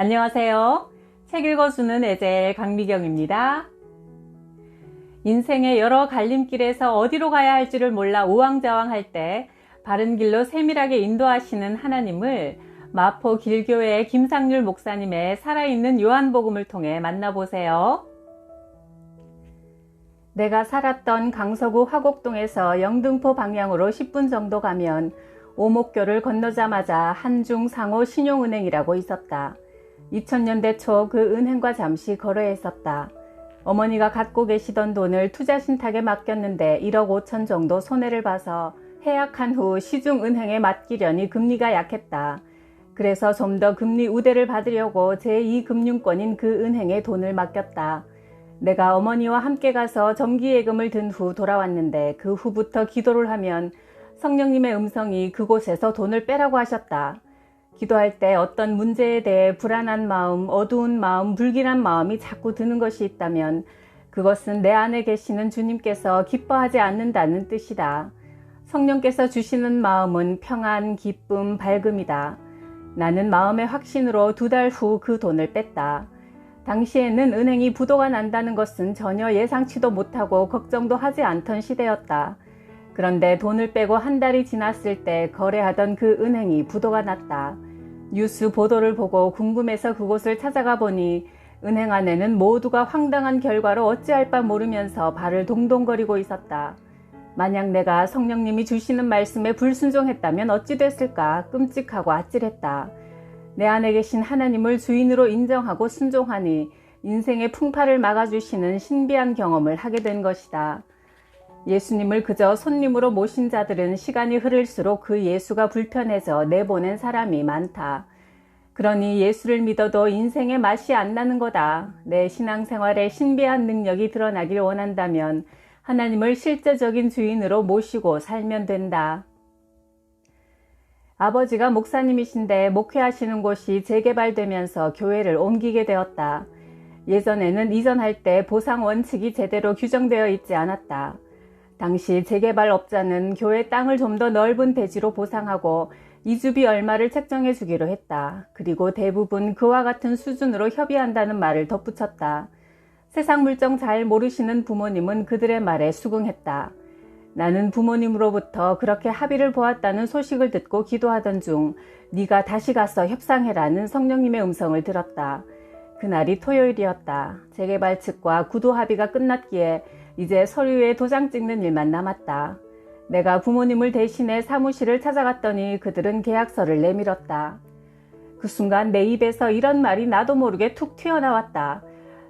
안녕하세요. 책 읽어주는 에젤 강미경입니다. 인생의 여러 갈림길에서 어디로 가야 할지를 몰라 우왕좌왕할 때 바른 길로 세밀하게 인도하시는 하나님을 마포 길교회 김상률 목사님의 살아있는 요한복음을 통해 만나보세요. 내가 살았던 강서구 화곡동에서 영등포 방향으로 10분 정도 가면 오목교를 건너자마자 한중상호 신용은행이라고 있었다. 2000년대 초 그 은행과 잠시 거래했었다. 어머니가 갖고 계시던 돈을 투자신탁에 맡겼는데 1억 5천 정도 손해를 봐서 해약한 후 시중은행에 맡기려니 금리가 약했다. 그래서 좀 더 금리 우대를 받으려고 제2금융권인 그 은행에 돈을 맡겼다. 내가 어머니와 함께 가서 정기예금을 든 후 돌아왔는데 그 후부터 기도를 하면 성령님의 음성이 그곳에서 돈을 빼라고 하셨다. 기도할 때 어떤 문제에 대해 불안한 마음, 어두운 마음, 불길한 마음이 자꾸 드는 것이 있다면 그것은 내 안에 계시는 주님께서 기뻐하지 않는다는 뜻이다. 성령께서 주시는 마음은 평안, 기쁨, 밝음이다. 나는 마음의 확신으로 2달 후 그 돈을 뺐다. 당시에는 은행이 부도가 난다는 것은 전혀 예상치도 못하고 걱정도 하지 않던 시대였다. 그런데 돈을 빼고 한 달이 지났을 때 거래하던 그 은행이 부도가 났다. 뉴스 보도를 보고 궁금해서 그곳을 찾아가 보니 은행 안에는 모두가 황당한 결과로 어찌할 바 모르면서 발을 동동거리고 있었다. 만약 내가 성령님이 주시는 말씀에 불순종했다면 어찌 됐을까 끔찍하고 아찔했다. 내 안에 계신 하나님을 주인으로 인정하고 순종하니 인생의 풍파를 막아주시는 신비한 경험을 하게 된 것이다. 예수님을 그저 손님으로 모신 자들은 시간이 흐를수록 그 예수가 불편해져 내보낸 사람이 많다. 그러니 예수를 믿어도 인생의 맛이 안 나는 거다. 내 신앙생활에 신비한 능력이 드러나길 원한다면 하나님을 실제적인 주인으로 모시고 살면 된다. 아버지가 목사님이신데 목회하시는 곳이 재개발되면서 교회를 옮기게 되었다. 예전에는 이전할 때 보상 원칙이 제대로 규정되어 있지 않았다. 당시 재개발업자는 교회 땅을 좀 더 넓은 대지로 보상하고 이주비 얼마를 책정해 주기로 했다. 그리고 대부분 그와 같은 수준으로 협의한다는 말을 덧붙였다. 세상 물정 잘 모르시는 부모님은 그들의 말에 수긍했다. 나는 부모님으로부터 그렇게 합의를 보았다는 소식을 듣고 기도하던 중 네가 다시 가서 협상해라는 성령님의 음성을 들었다. 그날이 토요일이었다. 재개발 측과 구도 합의가 끝났기에 이제 서류에 도장 찍는 일만 남았다. 내가 부모님을 대신해 사무실을 찾아갔더니 그들은 계약서를 내밀었다. 그 순간 내 입에서 이런 말이 나도 모르게 툭 튀어나왔다.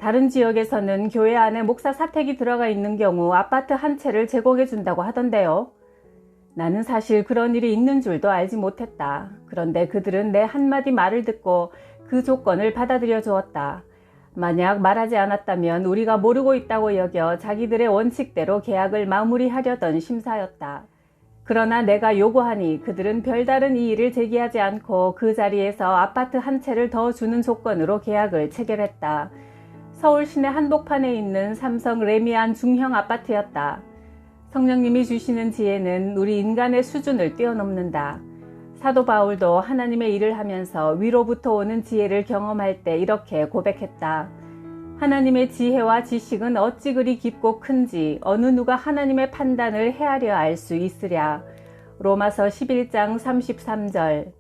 다른 지역에서는 교회 안에 목사 사택이 들어가 있는 경우 아파트 한 채를 제공해 준다고 하던데요. 나는 사실 그런 일이 있는 줄도 알지 못했다. 그런데 그들은 내 한마디 말을 듣고 그 조건을 받아들여 주었다. 만약 말하지 않았다면 우리가 모르고 있다고 여겨 자기들의 원칙대로 계약을 마무리하려던 심사였다. 그러나 내가 요구하니 그들은 별다른 이의를 제기하지 않고 그 자리에서 아파트 한 채를 더 주는 조건으로 계약을 체결했다. 서울 시내 한복판에 있는 삼성 레미안 중형 아파트였다. 성령님이 주시는 지혜는 우리 인간의 수준을 뛰어넘는다. 사도 바울도 하나님의 일을 하면서 위로부터 오는 지혜를 경험할 때 이렇게 고백했다. 하나님의 지혜와 지식은 어찌 그리 깊고 큰지 어느 누가 하나님의 판단을 헤아려 알 수 있으랴. 로마서 11장 33절.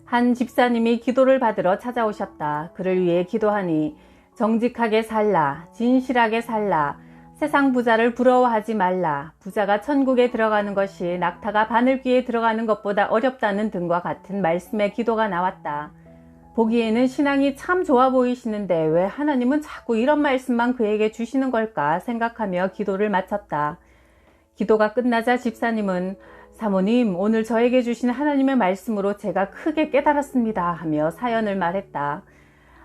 한 집사님이 기도를 받으러 찾아오셨다. 그를 위해 기도하니 정직하게 살라, 진실하게 살라, 세상 부자를 부러워하지 말라, 부자가 천국에 들어가는 것이 낙타가 바늘귀에 들어가는 것보다 어렵다는 등과 같은 말씀의 기도가 나왔다. 보기에는 신앙이 참 좋아 보이시는데 왜 하나님은 자꾸 이런 말씀만 그에게 주시는 걸까 생각하며 기도를 마쳤다. 기도가 끝나자 집사님은 사모님, 오늘 저에게 주신 하나님의 말씀으로 제가 크게 깨달았습니다 하며 사연을 말했다.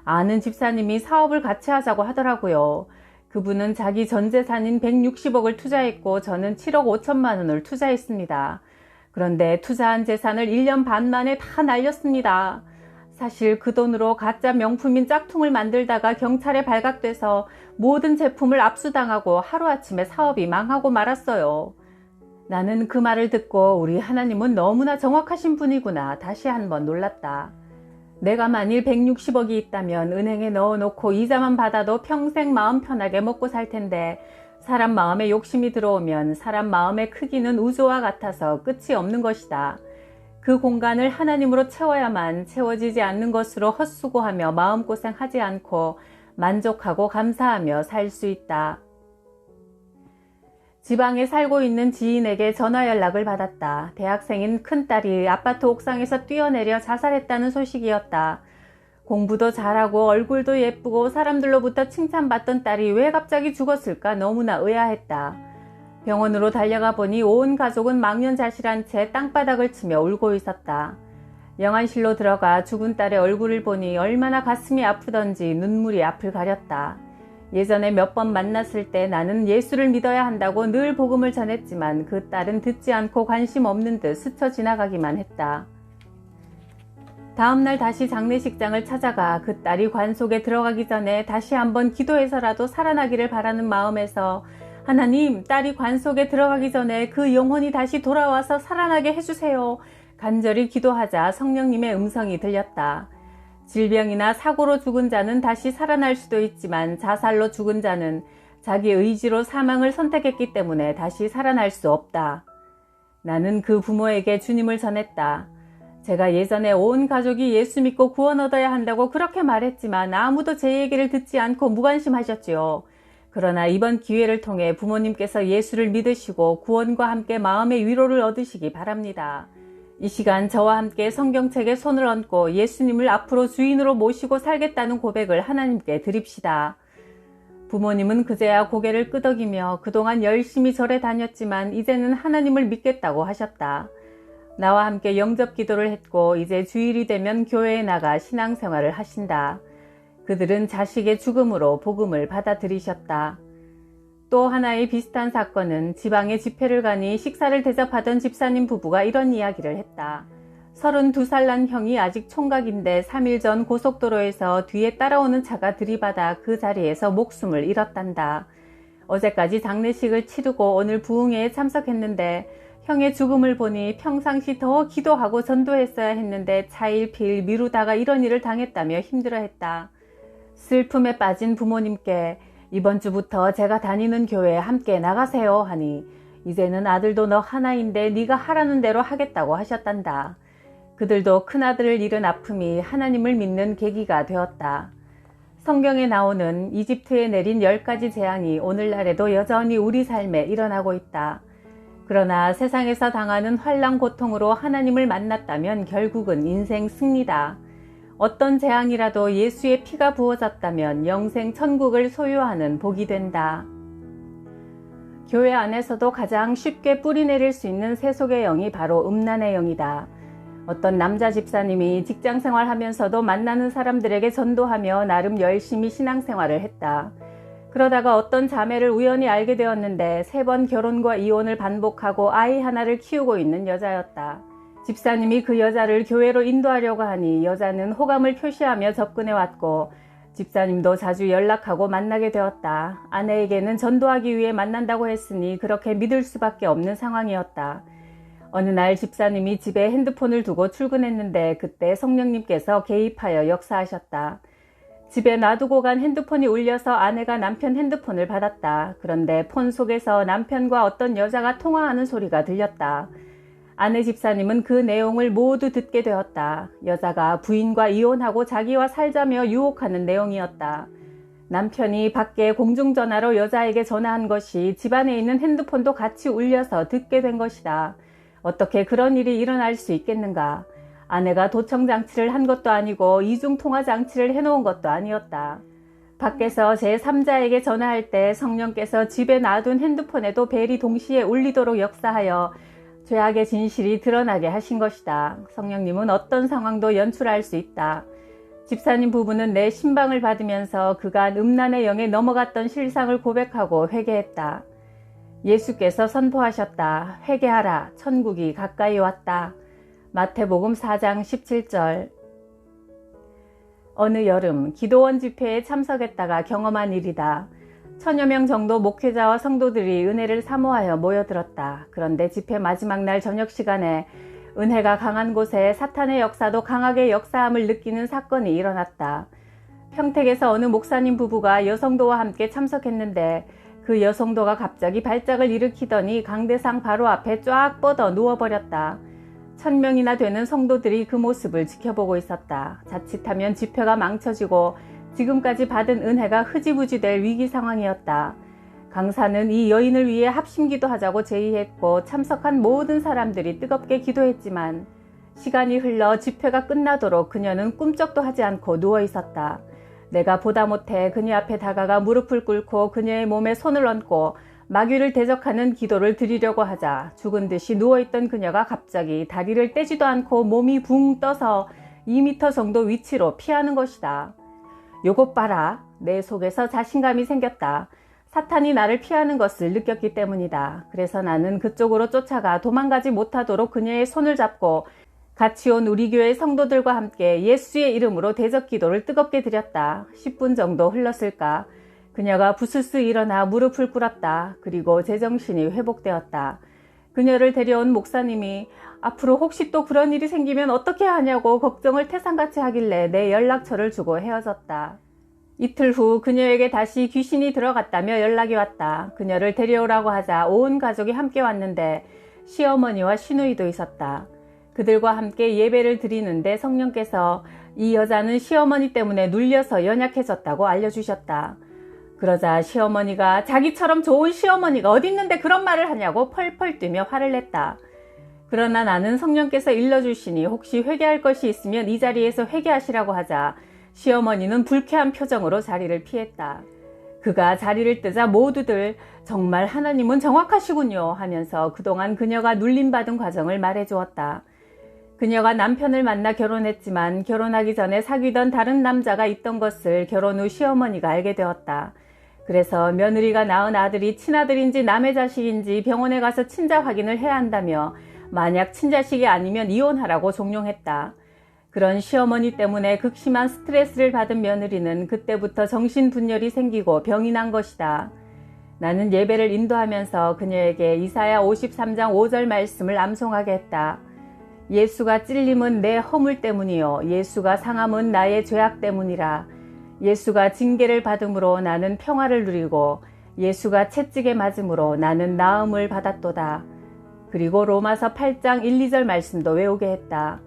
아는 집사님이 사업을 같이 하자고 하더라고요. 그분은 자기 전 재산인 160억을 투자했고 저는 7억 5천만 원을 투자했습니다. 그런데 투자한 재산을 1년 반 만에 다 날렸습니다. 사실 그 돈으로 가짜 명품인 짝퉁을 만들다가 경찰에 발각돼서 모든 제품을 압수당하고 하루아침에 사업이 망하고 말았어요. 나는 그 말을 듣고 우리 하나님은 너무나 정확하신 분이구나 다시 한번 놀랐다. 내가 만일 160억이 있다면 은행에 넣어놓고 이자만 받아도 평생 마음 편하게 먹고 살 텐데 사람 마음에 욕심이 들어오면 사람 마음의 크기는 우주와 같아서 끝이 없는 것이다. 그 공간을 하나님으로 채워야만 채워지지 않는 것으로 헛수고하며 마음고생하지 않고 만족하고 감사하며 살 수 있다. 지방에 살고 있는 지인에게 전화 연락을 받았다. 대학생인 큰딸이 아파트 옥상에서 뛰어내려 자살했다는 소식이었다. 공부도 잘하고 얼굴도 예쁘고 사람들로부터 칭찬받던 딸이 왜 갑자기 죽었을까 너무나 의아했다. 병원으로 달려가 보니 온 가족은 망연자실한 채 땅바닥을 치며 울고 있었다. 영안실로 들어가 죽은 딸의 얼굴을 보니 얼마나 가슴이 아프던지 눈물이 앞을 가렸다. 예전에 몇 번 만났을 때 나는 예수를 믿어야 한다고 늘 복음을 전했지만 그 딸은 듣지 않고 관심 없는 듯 스쳐 지나가기만 했다. 다음날 다시 장례식장을 찾아가 그 딸이 관 속에 들어가기 전에 다시 한번 기도해서라도 살아나기를 바라는 마음에서 하나님, 딸이 관 속에 들어가기 전에 그 영혼이 다시 돌아와서 살아나게 해주세요. 간절히 기도하자 성령님의 음성이 들렸다. 질병이나 사고로 죽은 자는 다시 살아날 수도 있지만 자살로 죽은 자는 자기 의지로 사망을 선택했기 때문에 다시 살아날 수 없다. 나는 그 부모에게 주님을 전했다. 제가 예전에 온 가족이 예수 믿고 구원 얻어야 한다고 그렇게 말했지만 아무도 제 얘기를 듣지 않고 무관심하셨지요. 그러나 이번 기회를 통해 부모님께서 예수를 믿으시고 구원과 함께 마음의 위로를 얻으시기 바랍니다. 이 시간 저와 함께 성경책에 손을 얹고 예수님을 앞으로 주인으로 모시고 살겠다는 고백을 하나님께 드립시다. 부모님은 그제야 고개를 끄덕이며 그동안 열심히 절에 다녔지만 이제는 하나님을 믿겠다고 하셨다. 나와 함께 영접 기도를 했고 이제 주일이 되면 교회에 나가 신앙생활을 하신다. 그들은 자식의 죽음으로 복음을 받아들이셨다. 또 하나의 비슷한 사건은 지방에 집회를 가니 식사를 대접하던 집사님 부부가 이런 이야기를 했다. 32살 난 형이 아직 총각인데 3일 전 고속도로에서 뒤에 따라오는 차가 들이받아 그 자리에서 목숨을 잃었단다. 어제까지 장례식을 치르고 오늘 부흥회에 참석했는데 형의 죽음을 보니 평상시 더 기도하고 전도했어야 했는데 차일피일 미루다가 이런 일을 당했다며 힘들어했다. 슬픔에 빠진 부모님께 이번 주부터 제가 다니는 교회에 함께 나가세요 하니 이제는 아들도 너 하나인데 네가 하라는 대로 하겠다고 하셨단다. 그들도 큰아들을 잃은 아픔이 하나님을 믿는 계기가 되었다. 성경에 나오는 이집트에 내린 10가지 재앙이 오늘날에도 여전히 우리 삶에 일어나고 있다. 그러나 세상에서 당하는 환난 고통으로 하나님을 만났다면 결국은 인생 승리다. 어떤 재앙이라도 예수의 피가 부어졌다면 영생 천국을 소유하는 복이 된다. 교회 안에서도 가장 쉽게 뿌리내릴 수 있는 세속의 영이 바로 음란의 영이다. 어떤 남자 집사님이 직장생활하면서도 만나는 사람들에게 전도하며 나름 열심히 신앙생활을 했다. 그러다가 어떤 자매를 우연히 알게 되었는데 3번 결혼과 이혼을 반복하고 아이 하나를 키우고 있는 여자였다. 집사님이 그 여자를 교회로 인도하려고 하니 여자는 호감을 표시하며 접근해 왔고 집사님도 자주 연락하고 만나게 되었다. 아내에게는 전도하기 위해 만난다고 했으니 그렇게 믿을 수밖에 없는 상황이었다. 어느 날 집사님이 집에 핸드폰을 두고 출근했는데 그때 성령님께서 개입하여 역사하셨다. 집에 놔두고 간 핸드폰이 울려서 아내가 남편 핸드폰을 받았다. 그런데 폰 속에서 남편과 어떤 여자가 통화하는 소리가 들렸다. 아내 집사님은 그 내용을 모두 듣게 되었다. 여자가 부인과 이혼하고 자기와 살자며 유혹하는 내용이었다. 남편이 밖에 공중전화로 여자에게 전화한 것이 집안에 있는 핸드폰도 같이 울려서 듣게 된 것이다. 어떻게 그런 일이 일어날 수 있겠는가? 아내가 도청장치를 한 것도 아니고 이중통화장치를 해놓은 것도 아니었다. 밖에서 제3자에게 전화할 때 성령께서 집에 놔둔 핸드폰에도 벨이 동시에 울리도록 역사하여 죄악의 진실이 드러나게 하신 것이다. 성령님은 어떤 상황도 연출할 수 있다. 집사님 부부는 내 신방을 받으면서 그간 음란의 영에 넘어갔던 실상을 고백하고 회개했다. 예수께서 선포하셨다. 회개하라. 천국이 가까이 왔다. 마태복음 4장 17절. 어느 여름 기도원 집회에 참석했다가 경험한 일이다. 1000여 명 정도 목회자와 성도들이 은혜를 사모하여 모여들었다. 그런데 집회 마지막 날 저녁 시간에 은혜가 강한 곳에 사탄의 역사도 강하게 역사함을 느끼는 사건이 일어났다. 평택에서 어느 목사님 부부가 여성도와 함께 참석했는데 그 여성도가 갑자기 발작을 일으키더니 강대상 바로 앞에 쫙 뻗어 누워버렸다. 1000명이나 되는 성도들이 그 모습을 지켜보고 있었다. 자칫하면 집회가 망쳐지고 지금까지 받은 은혜가 흐지부지 될 위기 상황이었다. 강사는 이 여인을 위해 합심기도 하자고 제의했고 참석한 모든 사람들이 뜨겁게 기도했지만 시간이 흘러 집회가 끝나도록 그녀는 꿈쩍도 하지 않고 누워 있었다. 내가 보다 못해 그녀 앞에 다가가 무릎을 꿇고 그녀의 몸에 손을 얹고 마귀를 대적하는 기도를 드리려고 하자 죽은 듯이 누워있던 그녀가 갑자기 다리를 떼지도 않고 몸이 붕 떠서 2m 정도 위치로 피하는 것이다. 요것 봐라. 내 속에서 자신감이 생겼다. 사탄이 나를 피하는 것을 느꼈기 때문이다. 그래서 나는 그쪽으로 쫓아가 도망가지 못하도록 그녀의 손을 잡고 같이 온 우리 교회 성도들과 함께 예수의 이름으로 대적 기도를 뜨겁게 드렸다. 10분 정도 흘렀을까? 그녀가 부스스 일어나 무릎을 꿇었다. 그리고 제정신이 회복되었다. 그녀를 데려온 목사님이 앞으로 혹시 또 그런 일이 생기면 어떻게 하냐고 걱정을 태산같이 하길래 내 연락처를 주고 헤어졌다. 이틀 후 그녀에게 다시 귀신이 들어갔다며 연락이 왔다. 그녀를 데려오라고 하자 온 가족이 함께 왔는데 시어머니와 시누이도 있었다. 그들과 함께 예배를 드리는데 성령께서 이 여자는 시어머니 때문에 눌려서 연약해졌다고 알려주셨다. 그러자 시어머니가 자기처럼 좋은 시어머니가 어딨는데 그런 말을 하냐고 펄펄 뛰며 화를 냈다. 그러나 나는 성령께서 일러주시니 혹시 회개할 것이 있으면 이 자리에서 회개하시라고 하자 시어머니는 불쾌한 표정으로 자리를 피했다. 그가 자리를 뜨자 모두들 정말 하나님은 정확하시군요 하면서 그동안 그녀가 눌림받은 과정을 말해주었다. 그녀가 남편을 만나 결혼했지만 결혼하기 전에 사귀던 다른 남자가 있던 것을 결혼 후 시어머니가 알게 되었다. 그래서 며느리가 낳은 아들이 친아들인지 남의 자식인지 병원에 가서 친자 확인을 해야 한다며 만약 친자식이 아니면 이혼하라고 종용했다. 그런 시어머니 때문에 극심한 스트레스를 받은 며느리는 그때부터 정신분열이 생기고 병이 난 것이다. 나는 예배를 인도하면서 그녀에게 이사야 53장 5절 말씀을 암송하게 했다. 예수가 찔림은 내 허물 때문이요 예수가 상함은 나의 죄악 때문이라. 예수가 징계를 받음으로 나는 평화를 누리고 예수가 채찍에 맞음으로 나는 나음을 받았도다. 그리고 로마서 8장 1, 2절 말씀도 외우게 했다.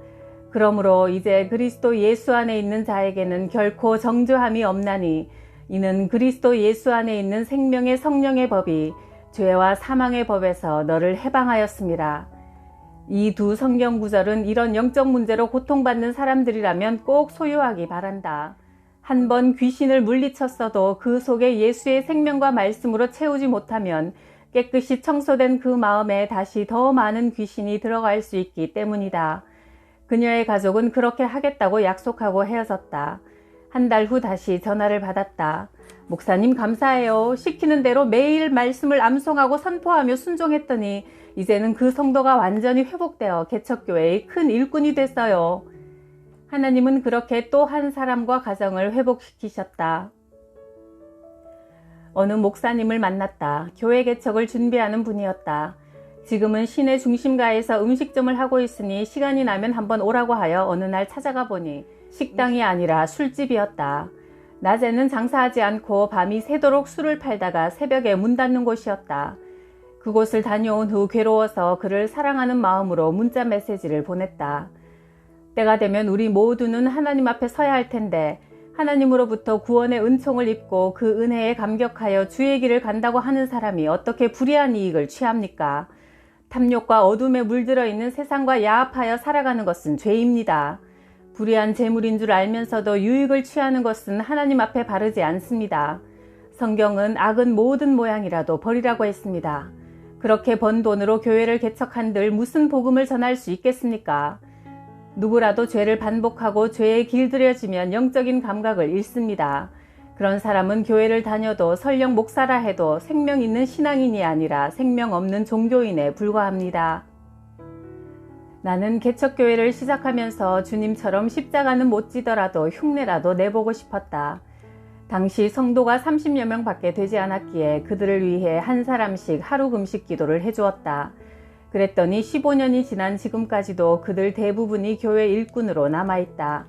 그러므로 이제 그리스도 예수 안에 있는 자에게는 결코 정죄함이 없나니 이는 그리스도 예수 안에 있는 생명의 성령의 법이 죄와 사망의 법에서 너를 해방하였습니다. 이 두 성경 구절은 이런 영적 문제로 고통받는 사람들이라면 꼭 소유하기 바란다. 한 번 귀신을 물리쳤어도 그 속에 예수의 생명과 말씀으로 채우지 못하면 깨끗이 청소된 그 마음에 다시 더 많은 귀신이 들어갈 수 있기 때문이다. 그녀의 가족은 그렇게 하겠다고 약속하고 헤어졌다. 한 달 후 다시 전화를 받았다. 목사님 감사해요. 시키는 대로 매일 말씀을 암송하고 선포하며 순종했더니 이제는 그 성도가 완전히 회복되어 개척교회의 큰 일꾼이 됐어요. 하나님은 그렇게 또 한 사람과 가정을 회복시키셨다. 어느 목사님을 만났다. 교회 개척을 준비하는 분이었다. 지금은 시내 중심가에서 음식점을 하고 있으니 시간이 나면 한번 오라고 하여 어느 날 찾아가 보니 식당이 아니라 술집이었다. 낮에는 장사하지 않고 밤이 새도록 술을 팔다가 새벽에 문 닫는 곳이었다. 그곳을 다녀온 후 괴로워서 그를 사랑하는 마음으로 문자 메시지를 보냈다. 때가 되면 우리 모두는 하나님 앞에 서야 할 텐데 하나님으로부터 구원의 은총을 입고 그 은혜에 감격하여 주의 길을 간다고 하는 사람이 어떻게 불의한 이익을 취합니까? 탐욕과 어둠에 물들어 있는 세상과 야합하여 살아가는 것은 죄입니다. 불의한 재물인 줄 알면서도 유익을 취하는 것은 하나님 앞에 바르지 않습니다. 성경은 악은 모든 모양이라도 버리라고 했습니다. 그렇게 번 돈으로 교회를 개척한들 무슨 복음을 전할 수 있겠습니까? 누구라도 죄를 반복하고 죄에 길들여지면 영적인 감각을 잃습니다. 그런 사람은 교회를 다녀도 설령 목사라 해도 생명 있는 신앙인이 아니라 생명 없는 종교인에 불과합니다. 나는 개척교회를 시작하면서 주님처럼 십자가는 못 지더라도 흉내라도 내보고 싶었다. 당시 성도가 30여 명밖에 되지 않았기에 그들을 위해 한 사람씩 하루 금식 기도를 해주었다. 그랬더니 15년이 지난 지금까지도 그들 대부분이 교회 일꾼으로 남아있다.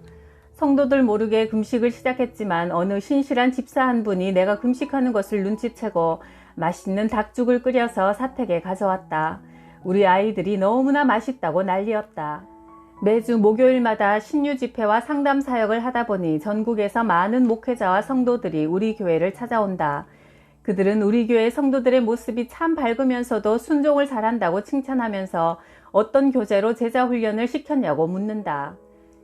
성도들 모르게 금식을 시작했지만 어느 신실한 집사 한 분이 내가 금식하는 것을 눈치채고 맛있는 닭죽을 끓여서 사택에 가져왔다. 우리 아이들이 너무나 맛있다고 난리였다. 매주 목요일마다 신유 집회와 상담 사역을 하다 보니 전국에서 많은 목회자와 성도들이 우리 교회를 찾아온다. 그들은 우리 교회 성도들의 모습이 참 밝으면서도 순종을 잘한다고 칭찬하면서 어떤 교재로 제자 훈련을 시켰냐고 묻는다.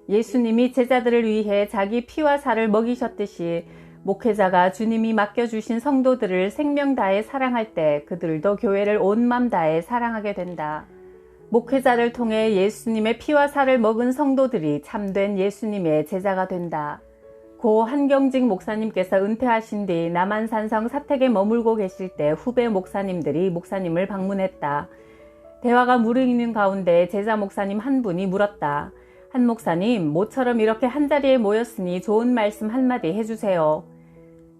예수님이 제자들을 위해 자기 피와 살을 먹이셨듯이 목회자가 주님이 맡겨주신 성도들을 생명 다해 사랑할 때 그들도 교회를 온 맘 다해 사랑하게 된다. 목회자를 통해 예수님의 피와 살을 먹은 성도들이 참된 예수님의 제자가 된다. 고 한경직 목사님께서 은퇴하신 뒤 남한산성 사택에 머물고 계실 때 후배 목사님들이 목사님을 방문했다. 대화가 무르익는 가운데 제자 목사님 한 분이 물었다. 한 목사님, 모처럼 이렇게 한자리에 모였으니 좋은 말씀 한마디 해주세요.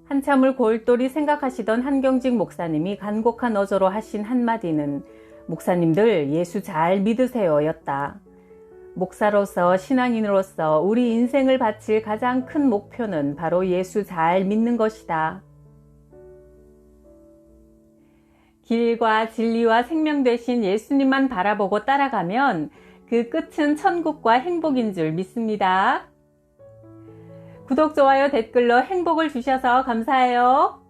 한참을 골똘히 생각하시던 한경직 목사님이 간곡한 어조로 하신 한마디는 목사님들 예수 잘 믿으세요 였다. 목사로서 신앙인으로서 우리 인생을 바칠 가장 큰 목표는 바로 예수 잘 믿는 것이다. 길과 진리와 생명 되신 예수님만 바라보고 따라가면 그 끝은 천국과 행복인 줄 믿습니다. 구독, 좋아요, 댓글로 행복을 주셔서 감사해요.